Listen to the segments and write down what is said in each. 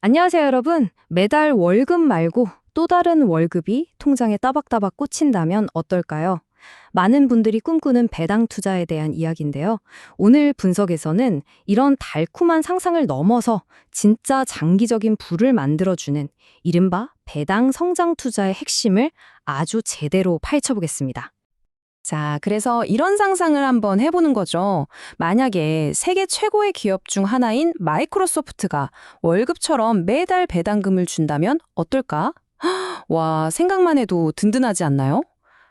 안녕하세요, 여러분. 매달 월급 말고 또 다른 월급이 통장에 따박따박 꽂힌다면 어떨까요? 많은 분들이 꿈꾸는 배당 투자에 대한 이야기인데요. 오늘 분석에서는 이런 달콤한 상상을 넘어서 진짜 장기적인 부를 만들어주는 이른바 배당 성장 투자의 핵심을 아주 제대로 파헤쳐보겠습니다. 자, 그래서 이런 상상을 한번 해보는 거죠. 만약에 세계 최고의 기업 중 하나인 마이크로소프트가 월급처럼 매달 배당금을 준다면 어떨까? 와, 생각만 해도 든든하지 않나요?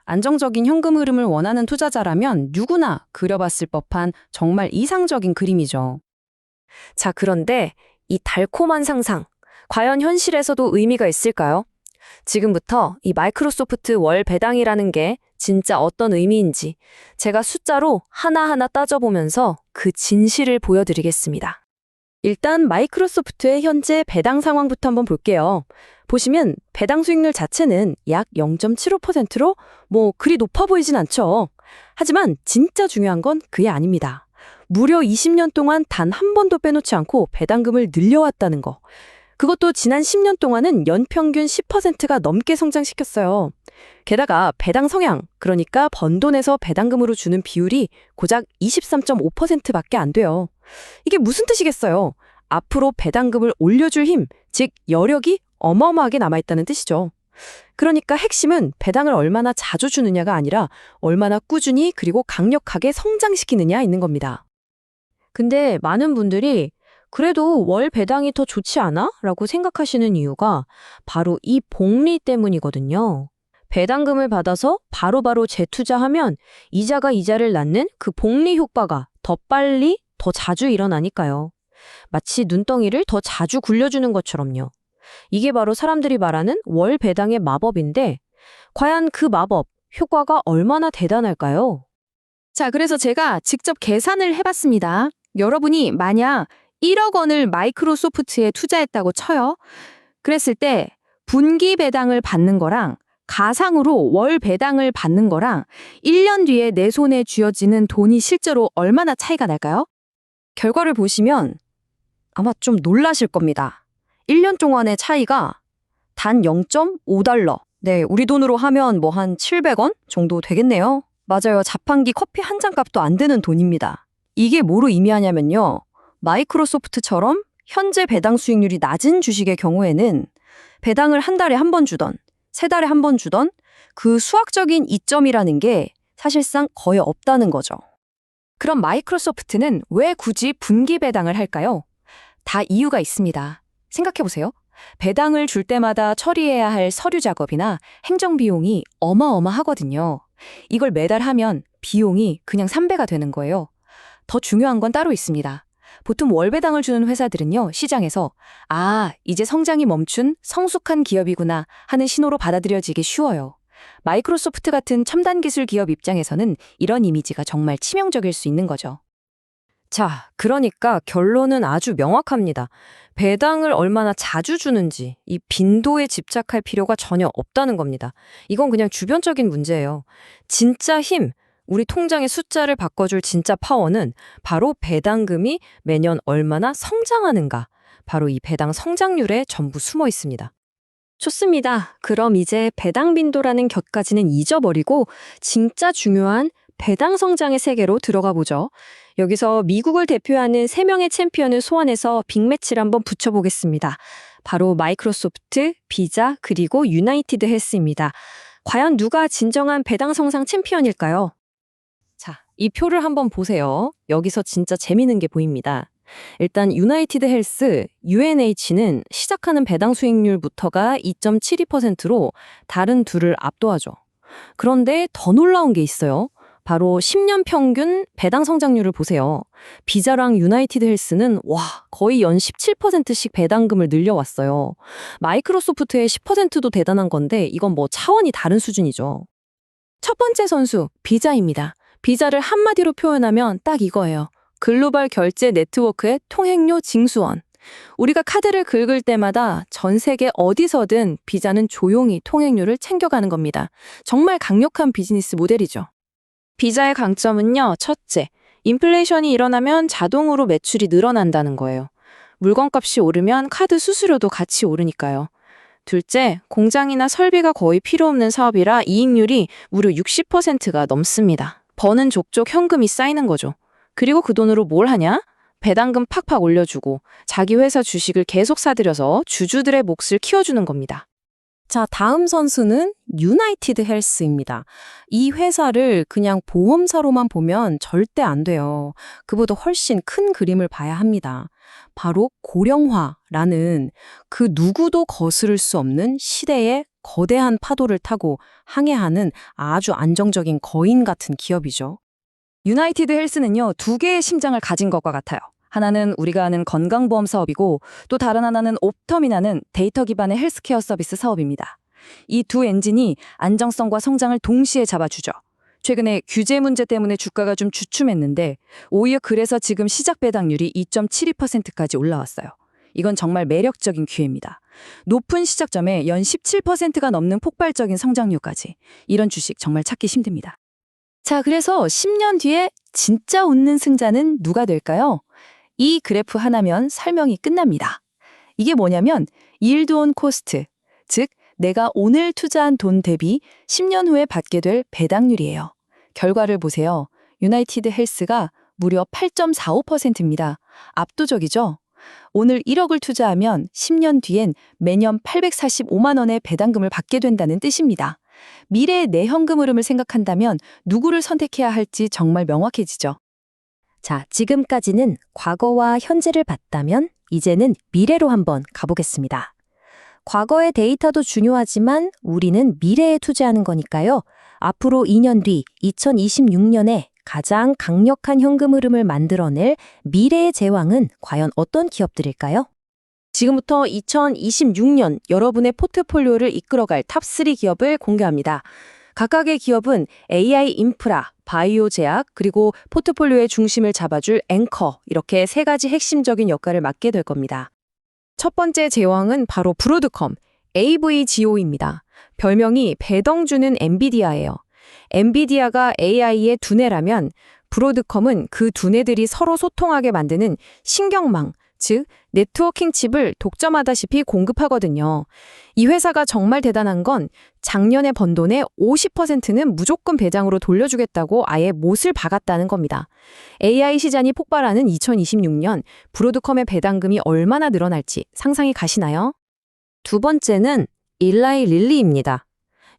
안정적인 현금 흐름을 원하는 투자자라면 누구나 그려봤을 법한 정말 이상적인 그림이죠. 자, 그런데 이 달콤한 상상, 과연 현실에서도 의미가 있을까요? 지금부터 이 마이크로소프트 월 배당이라는 게 진짜 어떤 의미인지 제가 숫자로 하나하나 따져보면서 그 진실을 보여드리겠습니다. 일단 마이크로소프트의 현재 배당 상황부터 한번 볼게요. 보시면 배당 수익률 자체는 약 0.75%로 그리 높아 보이진 않죠. 하지만 진짜 중요한 건 그게 아닙니다. 무려 20년 동안 단 한 번도 빼놓지 않고 배당금을 늘려왔다는 거. 그것도 지난 10년 동안은 연평균 10%가 넘게 성장시켰어요. 게다가 배당 성향, 그러니까 번 돈에서 배당금으로 주는 비율이 고작 23.5%밖에 안 돼요. 이게 무슨 뜻이겠어요? 앞으로 배당금을 올려줄 힘, 즉 여력이 어마어마하게 남아있다는 뜻이죠. 그러니까 핵심은 배당을 얼마나 자주 주느냐가 아니라 얼마나 꾸준히 그리고 강력하게 성장시키느냐 있는 겁니다. 근데 많은 분들이 그래도 월 배당이 더 좋지 않아? 라고 생각하시는 이유가 바로 이 복리 때문이거든요. 배당금을 받아서 바로바로 재투자하면 이자가 이자를 낳는 그 복리 효과가 더 빨리, 더 자주 일어나니까요. 마치 눈덩이를 더 자주 굴려주는 것처럼요. 이게 바로 사람들이 말하는 월 배당의 마법인데 과연 그 마법, 효과가 얼마나 대단할까요? 자, 그래서 제가 직접 계산을 해봤습니다. 여러분이 만약 1억 원을 마이크로소프트에 투자했다고 쳐요. 그랬을 때 분기 배당을 받는 거랑 가상으로 월 배당을 받는 거랑 1년 뒤에 내 손에 쥐어지는 돈이 실제로 얼마나 차이가 날까요? 결과를 보시면 아마 좀 놀라실 겁니다. 1년 동안의 차이가 단 0.5달러. 네, 우리 돈으로 하면 한 700원 정도 되겠네요. 맞아요. 자판기 커피 한 잔 값도 안 되는 돈입니다. 이게 뭐로 의미하냐면요. 마이크로소프트처럼 현재 배당 수익률이 낮은 주식의 경우에는 배당을 한 달에 한 번 주던, 세 달에 한 번 주던 그 수학적인 이점이라는 게 사실상 거의 없다는 거죠. 그럼 마이크로소프트는 왜 굳이 분기 배당을 할까요? 다 이유가 있습니다. 생각해보세요. 배당을 줄 때마다 처리해야 할 서류 작업이나 행정 비용이 어마어마하거든요. 이걸 매달 하면 비용이 그냥 3배가 되는 거예요. 더 중요한 건 따로 있습니다. 보통 월배당을 주는 회사들은요, 시장에서 이제 성장이 멈춘 성숙한 기업이구나 하는 신호로 받아들여지기 쉬워요. 마이크로소프트 같은 첨단 기술 기업 입장에서는 이런 이미지가 정말 치명적일 수 있는 거죠. 자, 그러니까 결론은 아주 명확합니다. 배당을 얼마나 자주 주는지 이 빈도에 집착할 필요가 전혀 없다는 겁니다. 이건 그냥 주변적인 문제예요. 진짜 힘, 우리 통장의 숫자를 바꿔줄 진짜 파워는 바로 배당금이 매년 얼마나 성장하는가, 바로 이 배당 성장률에 전부 숨어 있습니다. 좋습니다. 그럼 이제 배당 빈도라는 곁까지는 잊어버리고 진짜 중요한 배당 성장의 세계로 들어가 보죠. 여기서 미국을 대표하는 3명의 챔피언을 소환해서 빅매치를 한번 붙여보겠습니다. 바로 마이크로소프트, 비자, 그리고 유나이티드 헬스입니다. 과연 누가 진정한 배당 성장 챔피언일까요? 자, 이 표를 한번 보세요. 여기서 진짜 재미있는 게 보입니다. 일단 유나이티드 헬스, UNH는 시작하는 배당 수익률부터가 2.72%로 다른 둘을 압도하죠. 그런데 더 놀라운 게 있어요. 바로 10년 평균 배당 성장률을 보세요. 비자랑 유나이티드 헬스는 거의 연 17%씩 배당금을 늘려왔어요. 마이크로소프트의 10%도 대단한 건데 이건 차원이 다른 수준이죠. 첫 번째 선수, 비자입니다. 비자를 한마디로 표현하면 딱 이거예요. 글로벌 결제 네트워크의 통행료 징수원. 우리가 카드를 긁을 때마다 전 세계 어디서든 비자는 조용히 통행료를 챙겨가는 겁니다. 정말 강력한 비즈니스 모델이죠. 비자의 강점은요, 첫째, 인플레이션이 일어나면 자동으로 매출이 늘어난다는 거예요. 물건값이 오르면 카드 수수료도 같이 오르니까요. 둘째, 공장이나 설비가 거의 필요 없는 사업이라 이익률이 무려 60%가 넘습니다. 버는 족족 현금이 쌓이는 거죠. 그리고 그 돈으로 뭘 하냐? 배당금 팍팍 올려주고 자기 회사 주식을 계속 사들여서 주주들의 몫을 키워주는 겁니다. 자, 다음 선수는 유나이티드 헬스입니다. 이 회사를 그냥 보험사로만 보면 절대 안 돼요. 그보다 훨씬 큰 그림을 봐야 합니다. 바로 고령화라는 그 누구도 거스를 수 없는 시대의 거대한 파도를 타고 항해하는 아주 안정적인 거인 같은 기업이죠. 유나이티드 헬스는요, 두 개의 심장을 가진 것과 같아요. 하나는 우리가 아는 건강보험 사업이고 또 다른 하나는 옵텀이라는 데이터 기반의 헬스케어 서비스 사업입니다. 이 두 엔진이 안정성과 성장을 동시에 잡아주죠. 최근에 규제 문제 때문에 주가가 좀 주춤했는데 오히려 그래서 지금 시작 배당률이 2.72%까지 올라왔어요. 이건 정말 매력적인 기회입니다. 높은 시작점에 연 17%가 넘는 폭발적인 성장률까지. 이런 주식 정말 찾기 힘듭니다. 자, 그래서 10년 뒤에 진짜 웃는 승자는 누가 될까요? 이 그래프 하나면 설명이 끝납니다. 이게 뭐냐면 yield on cost, 즉 내가 오늘 투자한 돈 대비 10년 후에 받게 될 배당률이에요. 결과를 보세요. 유나이티드 헬스가 무려 8.45%입니다. 압도적이죠? 오늘 1억을 투자하면 10년 뒤엔 매년 845만 원의 배당금을 받게 된다는 뜻입니다. 미래의 내 현금 흐름을 생각한다면 누구를 선택해야 할지 정말 명확해지죠. 자, 지금까지는 과거와 현재를 봤다면 이제는 미래로 한번 가보겠습니다. 과거의 데이터도 중요하지만 우리는 미래에 투자하는 거니까요. 앞으로 2년 뒤 2026년에 가장 강력한 현금 흐름을 만들어낼 미래의 제왕은 과연 어떤 기업들일까요? 지금부터 2026년 여러분의 포트폴리오를 이끌어갈 탑3 기업을 공개합니다. 각각의 기업은 AI 인프라, 바이오 제약, 그리고 포트폴리오의 중심을 잡아줄 앵커, 이렇게 세 가지 핵심적인 역할을 맡게 될 겁니다. 첫 번째 제왕은 바로 브로드컴, AVGO입니다. 별명이 배덩주는 엔비디아예요. 엔비디아가 AI의 두뇌라면 브로드컴은 그 두뇌들이 서로 소통하게 만드는 신경망, 즉 네트워킹 칩을 독점하다시피 공급하거든요. 이 회사가 정말 대단한 건 작년에 번 돈의 50%는 무조건 배당으로 돌려주겠다고 아예 못을 박았다는 겁니다. AI 시장이 폭발하는 2026년 브로드컴의 배당금이 얼마나 늘어날지 상상이 가시나요? 두 번째는 일라이 릴리입니다.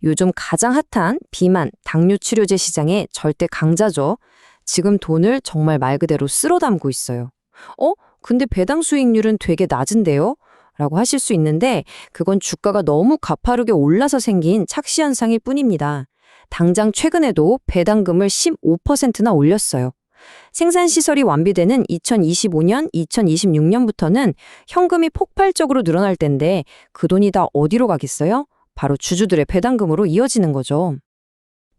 요즘 가장 핫한 비만, 당뇨 치료제 시장의 절대 강자죠. 지금 돈을 정말 말 그대로 쓸어 담고 있어요. 근데 배당 수익률은 되게 낮은데요? 라고 하실 수 있는데 그건 주가가 너무 가파르게 올라서 생긴 착시 현상일 뿐입니다. 당장 최근에도 배당금을 15%나 올렸어요. 생산시설이 완비되는 2025년, 2026년부터는 현금이 폭발적으로 늘어날 텐데 그 돈이 다 어디로 가겠어요? 바로 주주들의 배당금으로 이어지는 거죠.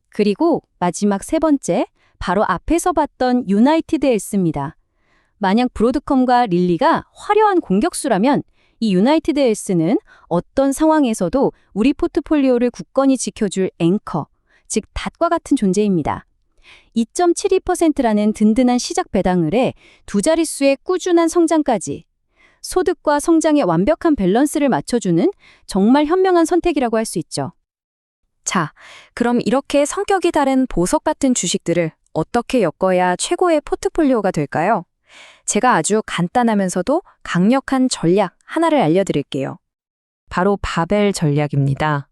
그리고 마지막 세 번째, 바로 앞에서 봤던 유나이티드 헬스입니다. 만약 브로드컴과 릴리가 화려한 공격수라면 이 유나이티드 헬스는 어떤 상황에서도 우리 포트폴리오를 굳건히 지켜줄 앵커, 즉 닷과 같은 존재입니다. 2.72%라는 든든한 시작 배당률에 두 자릿수의 꾸준한 성장까지 소득과 성장의 완벽한 밸런스를 맞춰주는 정말 현명한 선택이라고 할 수 있죠. 자, 그럼 이렇게 성격이 다른 보석 같은 주식들을 어떻게 엮어야 최고의 포트폴리오가 될까요? 제가 아주 간단하면서도 강력한 전략 하나를 알려드릴게요. 바로 바벨 전략입니다.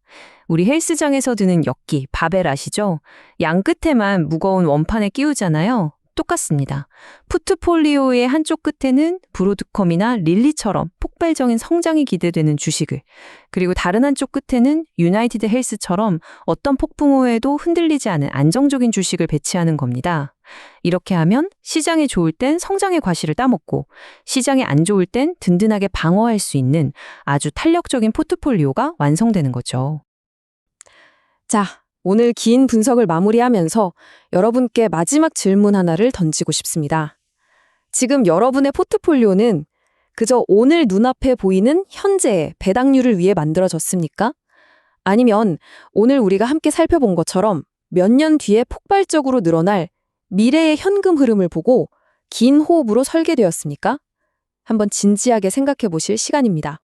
우리 헬스장에서 드는 엮기, 바벨 아시죠? 양 끝에만 무거운 원판을 끼우잖아요. 똑같습니다. 포트폴리오의 한쪽 끝에는 브로드컴이나 릴리처럼 폭발적인 성장이 기대되는 주식을, 그리고 다른 한쪽 끝에는 유나이티드 헬스처럼 어떤 폭풍 후에도 흔들리지 않은 안정적인 주식을 배치하는 겁니다. 이렇게 하면 시장이 좋을 땐 성장의 과실을 따먹고 시장이 안 좋을 땐 든든하게 방어할 수 있는 아주 탄력적인 포트폴리오가 완성되는 거죠. 자, 오늘 긴 분석을 마무리하면서 여러분께 마지막 질문 하나를 던지고 싶습니다. 지금 여러분의 포트폴리오는 그저 오늘 눈앞에 보이는 현재의 배당률을 위해 만들어졌습니까? 아니면 오늘 우리가 함께 살펴본 것처럼 몇 년 뒤에 폭발적으로 늘어날 미래의 현금 흐름을 보고 긴 호흡으로 설계되었습니까? 한번 진지하게 생각해 보실 시간입니다.